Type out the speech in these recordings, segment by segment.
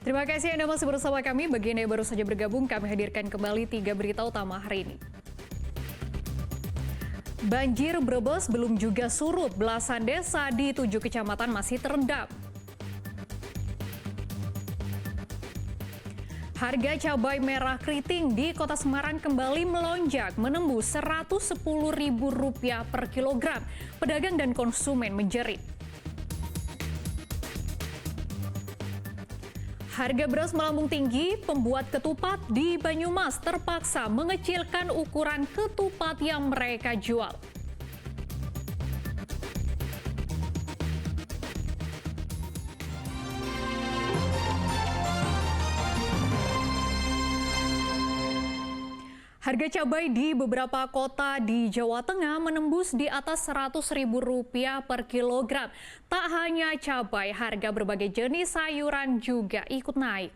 Terima kasih Anda masih bersama kami. Bagi Anda yang baru saja bergabung, kami hadirkan kembali 3 berita utama hari ini. Banjir Brebes belum juga surut, belasan desa di 7 kecamatan masih terendam. Harga cabai merah keriting di Kota Semarang kembali melonjak, menembus Rp110.000 per kilogram. Pedagang dan konsumen menjerit. Harga beras melambung tinggi, pembuat ketupat di Banyumas terpaksa mengecilkan ukuran ketupat yang mereka jual. Harga cabai di beberapa kota di Jawa Tengah menembus di atas Rp100.000 per kilogram. Tak hanya cabai, harga berbagai jenis sayuran juga ikut naik.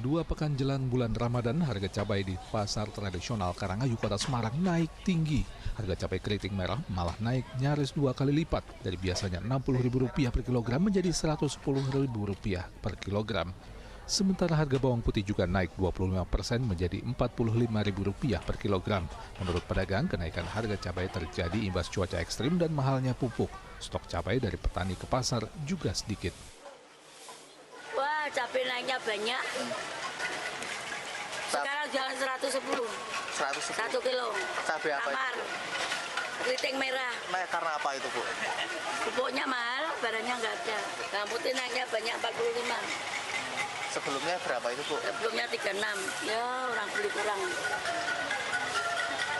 Dua pekan jelang bulan Ramadan, harga cabai di pasar tradisional Karangayu, Kota Semarang naik tinggi. Harga cabai keriting merah malah naik nyaris 2 kali lipat, dari biasanya Rp60.000 per kilogram menjadi Rp110.000 per kilogram. Sementara harga bawang putih juga naik 25% menjadi Rp45.000 per kilogram. Menurut pedagang, kenaikan harga cabai terjadi imbas cuaca ekstrim dan mahalnya pupuk. Stok cabai dari petani ke pasar juga sedikit. Wah, cabai naiknya banyak. Sekarang jalan 110. 1 kilo. Cabai apa Kamar. itu? Keriting merah. Naik karena apa itu, Bu? Pupuknya mahal, barangnya nggak ada. Bawang putih naiknya banyak 45. Sebelumnya berapa itu, Bu? Sebelumnya 36. Ya, orang beli kurang.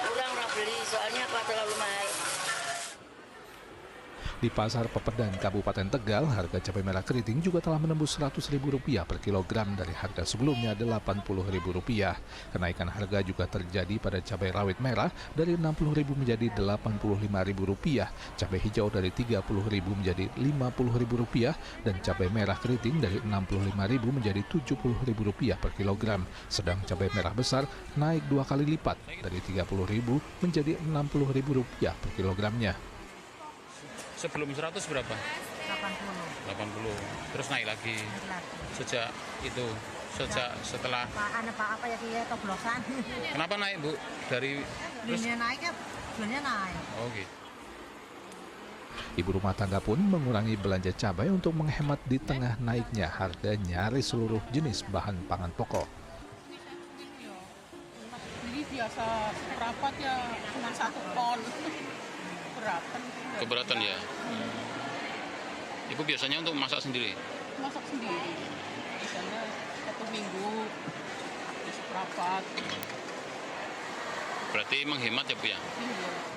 Kurang orang beli, soalnya apa terlalu mahal. Di Pasar Pepedan, Kabupaten Tegal, harga cabai merah keriting juga telah menembus Rp100.000 per kilogram dari harga sebelumnya Rp80.000. Kenaikan harga juga terjadi pada cabai rawit merah dari Rp60.000 menjadi Rp85.000, cabai hijau dari Rp30.000 menjadi Rp50.000, dan cabai merah keriting dari Rp65.000 menjadi Rp70.000 per kilogram. Sedang cabai merah besar naik 2 kali lipat dari Rp30.000 menjadi Rp60.000 per kilogramnya. Sebelum 100 berapa? 80. Terus naik lagi. Sejak itu, setelah apa ya dia toblosan. Kenapa naik, Bu? Dari Belinya naiknya, jualnya naik. Oh gitu. Ibu rumah tangga pun mengurangi belanja cabai untuk menghemat di tengah naiknya harga nyaris seluruh jenis bahan pangan pokok. Jadi biasa seperempat ya cuma 1 ton. Keberatan ya. Ibu biasanya untuk masak sendiri? Masak sendiri. Biasanya 1 minggu seperempat. Berarti menghemat ya, Bu ya? Iya.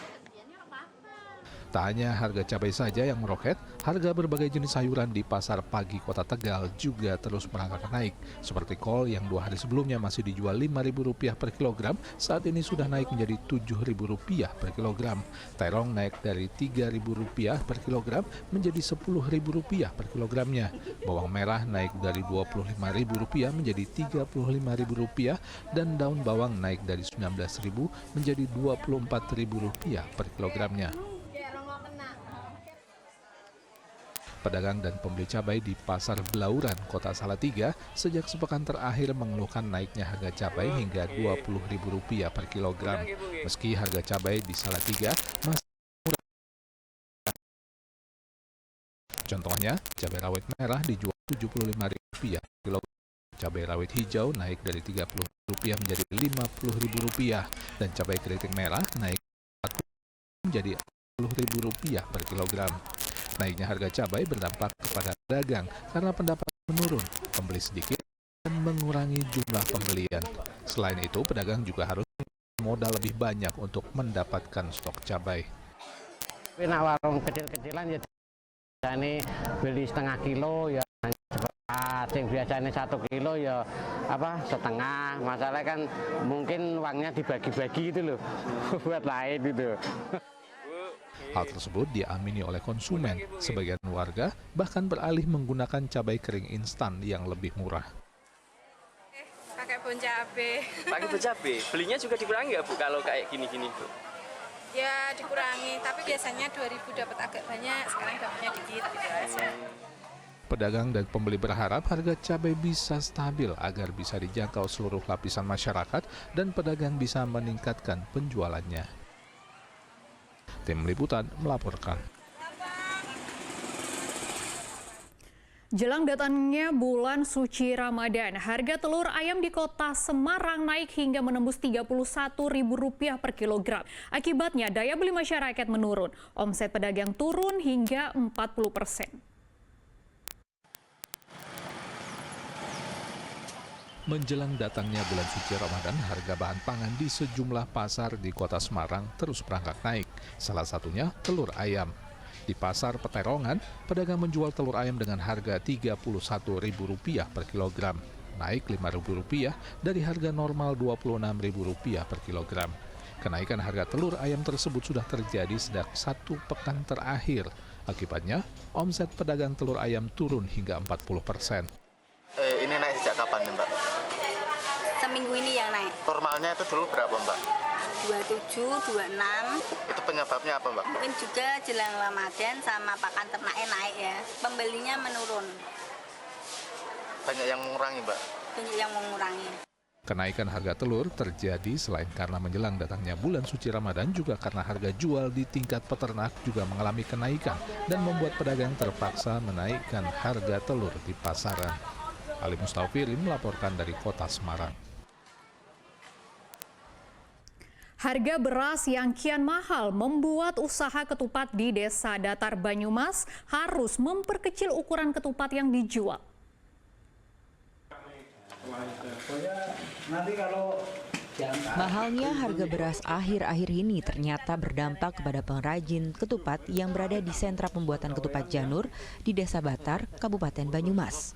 Tak hanya harga cabai saja yang meroket, harga berbagai jenis sayuran di Pasar Pagi Kota Tegal juga terus merangkak naik. Seperti kol yang 2 hari sebelumnya masih dijual Rp5.000 per kilogram, saat ini sudah naik menjadi Rp7.000 per kilogram. Terong naik dari Rp3.000 per kilogram menjadi Rp10.000 per kilogramnya. Bawang merah naik dari Rp25.000 menjadi Rp35.000, dan daun bawang naik dari Rp19.000 menjadi Rp24.000 per kilogramnya. Pedagang dan pembeli cabai di Pasar Belauran, Kota Salatiga, sejak sepekan terakhir mengeluhkan naiknya harga cabai hingga Rp20.000 per kilogram. Meski harga cabai di Salatiga masih murah. Contohnya, cabai rawit merah dijual Rp75.000 per kilogram. Cabai rawit hijau naik dari Rp30.000 menjadi Rp50.000, dan cabai keriting merah naik menjadi Rp40.000 per kilogram. Naiknya harga cabai berdampak kepada pedagang karena pendapatan menurun, pembeli sedikit, dan mengurangi jumlah pembelian. Selain itu, pedagang juga harus modal lebih banyak untuk mendapatkan stok cabai. Nah, warung kecil-kecilan ya ini beli setengah kilo ya cepat, yang biasanya 1 kilo ya setengah. Masalahnya kan mungkin uangnya dibagi-bagi gitu loh buat lain gitu. Hal tersebut diamini oleh konsumen. Sebagian warga bahkan beralih menggunakan cabai kering instan yang lebih murah. Pakai bon cabai. Pakai bon cabai. Belinya juga dikurangi nggak, Bu, kalau kayak gini-gini, Bu? Ya dikurangi, tapi biasanya 2.000 dapat agak banyak, sekarang dapatnya dikit gitu aja. Pedagang dan pembeli berharap harga cabai bisa stabil agar bisa dijangkau seluruh lapisan masyarakat dan pedagang bisa meningkatkan penjualannya. Tim Liputan melaporkan. Jelang datangnya bulan suci Ramadan, harga telur ayam di kota Semarang naik hingga menembus Rp31.000 per kilogram. Akibatnya daya beli masyarakat menurun, omset pedagang turun hingga 40%. Menjelang datangnya bulan suci Ramadan, harga bahan pangan di sejumlah pasar di kota Semarang terus merangkak naik. Salah satunya telur ayam. Di pasar Peterongan, pedagang menjual telur ayam dengan harga Rp31.000 per kilogram, naik Rp5.000 dari harga normal Rp26.000 per kilogram. Kenaikan harga telur ayam tersebut sudah terjadi sejak 1 pekan terakhir. Akibatnya, omset pedagang telur ayam turun hingga 40%. Ini naik sejak kapan nih, Mbak? Seminggu ini yang naik. Normalnya itu dulu berapa, Mbak? 27, 26. Itu penyebabnya apa, Mbak? Mungkin juga jelang Ramadan sama pakan ternaknya naik ya. Pembelinya menurun. Banyak yang mengurangi, Mbak? Banyak yang mengurangi. Kenaikan harga telur terjadi selain karena menjelang datangnya bulan suci Ramadan, juga karena harga jual di tingkat peternak juga mengalami kenaikan dan membuat pedagang terpaksa menaikkan harga telur di pasaran. Ali Mustafirin melaporkan dari kota Semarang. Harga beras yang kian mahal membuat usaha ketupat di Desa Datar Banyumas harus memperkecil ukuran ketupat yang dijual. Mahalnya harga beras akhir-akhir ini ternyata berdampak kepada pengrajin ketupat yang berada di sentra pembuatan ketupat Janur di Desa Batar, Kabupaten Banyumas.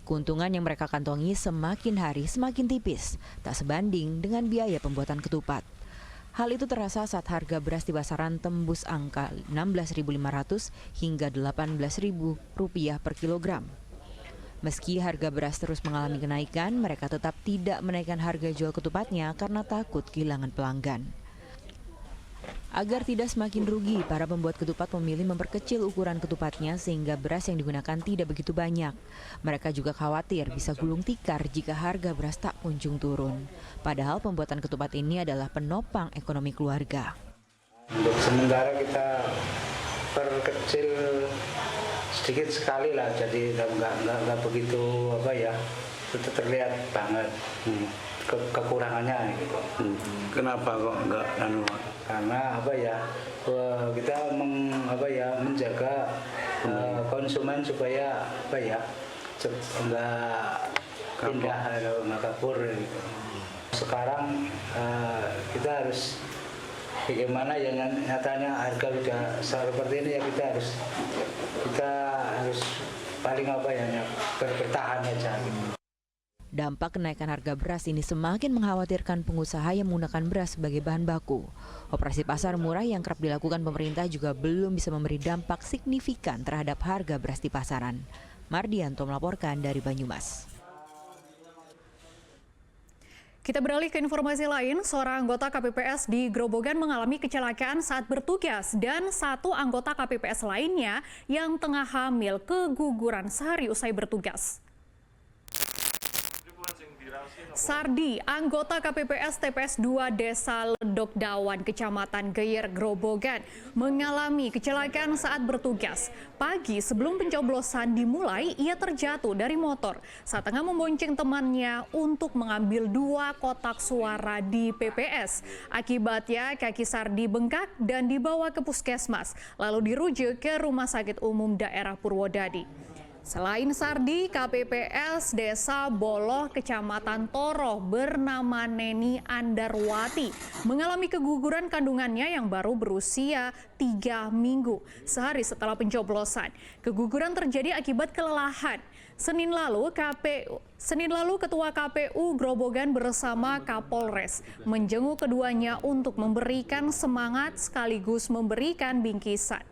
Keuntungan yang mereka kantongi semakin hari semakin tipis, tak sebanding dengan biaya pembuatan ketupat. Hal itu terasa saat harga beras di pasaran tembus angka Rp16.500 hingga Rp18.000 per kilogram. Meski harga beras terus mengalami kenaikan, mereka tetap tidak menaikkan harga jual ketupatnya karena takut kehilangan pelanggan. Agar tidak semakin rugi, para pembuat ketupat memilih memperkecil ukuran ketupatnya sehingga beras yang digunakan tidak begitu banyak. Mereka juga khawatir bisa gulung tikar jika harga beras tak kunjung turun. Padahal pembuatan ketupat ini adalah penopang ekonomi keluarga. Untuk sementara kita perkecil sedikit sekali lah, jadi nggak begitu itu terlihat banget kekurangannya gitu. Kenapa kok nggak Karena kita menjaga konsumen supaya nggak pindah, nggak kabur gitu. Sekarang kita harus bagaimana ya, nyatanya harga udah seperti ini ya, kita harus paling bertahan aja gitu. Dampak kenaikan harga beras ini semakin mengkhawatirkan pengusaha yang menggunakan beras sebagai bahan baku. Operasi pasar murah yang kerap dilakukan pemerintah juga belum bisa memberi dampak signifikan terhadap harga beras di pasaran. Mardianto melaporkan dari Banyumas. Kita beralih ke informasi lain, seorang anggota KPPS di Grobogan mengalami kecelakaan saat bertugas dan satu anggota KPPS lainnya yang tengah hamil keguguran sehari usai bertugas. Sardi, anggota KPPS TPS 2 Desa Ledok Dawan, Kecamatan Geyer, Grobogan, mengalami kecelakaan saat bertugas. Pagi sebelum pencoblosan dimulai, ia terjatuh dari motor saat tengah membonceng temannya untuk mengambil 2 kotak suara di PPS. Akibatnya kaki Sardi bengkak dan dibawa ke puskesmas, lalu dirujuk ke Rumah Sakit Umum Daerah Purwodadi. Selain Sardi, KPPS Desa Boloh, Kecamatan Toroh bernama Neni Andarwati mengalami keguguran kandungannya yang baru berusia 3 minggu sehari setelah pencoblosan. Keguguran terjadi akibat kelelahan. Senin lalu, Ketua KPU Grobogan bersama Kapolres menjenguk keduanya untuk memberikan semangat sekaligus memberikan bingkisan.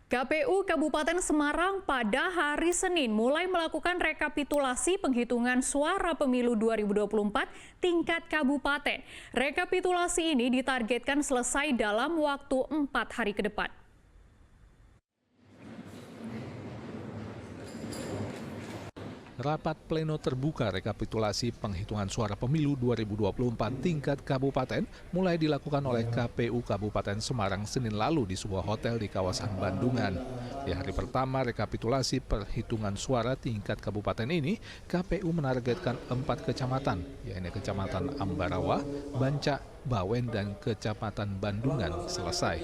KPU Kabupaten Semarang pada hari Senin mulai melakukan rekapitulasi penghitungan suara pemilu 2024 tingkat kabupaten. Rekapitulasi ini ditargetkan selesai dalam waktu 4 hari ke depan. Rapat pleno terbuka rekapitulasi penghitungan suara pemilu 2024 tingkat kabupaten mulai dilakukan oleh KPU Kabupaten Semarang Senin lalu di sebuah hotel di kawasan Bandungan. Di hari pertama rekapitulasi perhitungan suara tingkat kabupaten ini, KPU menargetkan 4 kecamatan, yaitu Kecamatan Ambarawa, Banca, Bawen, dan Kecamatan Bandungan selesai.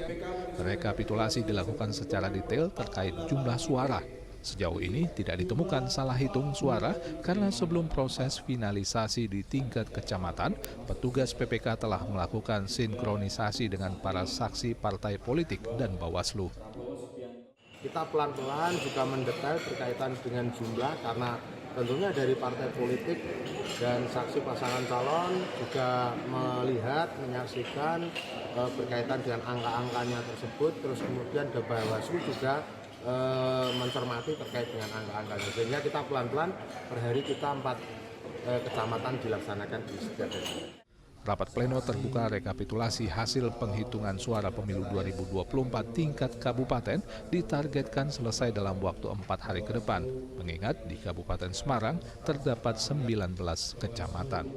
Rekapitulasi dilakukan secara detail terkait jumlah suara. Sejauh ini tidak ditemukan salah hitung suara karena sebelum proses finalisasi di tingkat kecamatan, petugas PPK telah melakukan sinkronisasi dengan para saksi partai politik dan Bawaslu. Kita pelan-pelan juga mendetail berkaitan dengan jumlah karena tentunya dari partai politik dan saksi pasangan calon juga melihat, menyaksikan berkaitan dengan angka-angkanya tersebut, terus kemudian Bawaslu juga mencermati terkait dengan angka-angkanya, sehingga kita pelan-pelan per hari kita 4 kecamatan dilaksanakan di setiap hari. Rapat pleno terbuka rekapitulasi hasil penghitungan suara pemilu 2024 tingkat kabupaten ditargetkan selesai dalam waktu 4 hari ke depan. Mengingat di Kabupaten Semarang terdapat 19 kecamatan.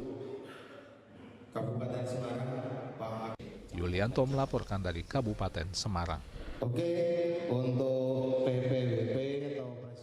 Kabupaten Semarang, Pak Yulianto melaporkan dari Kabupaten Semarang. Oke, untuk PPWP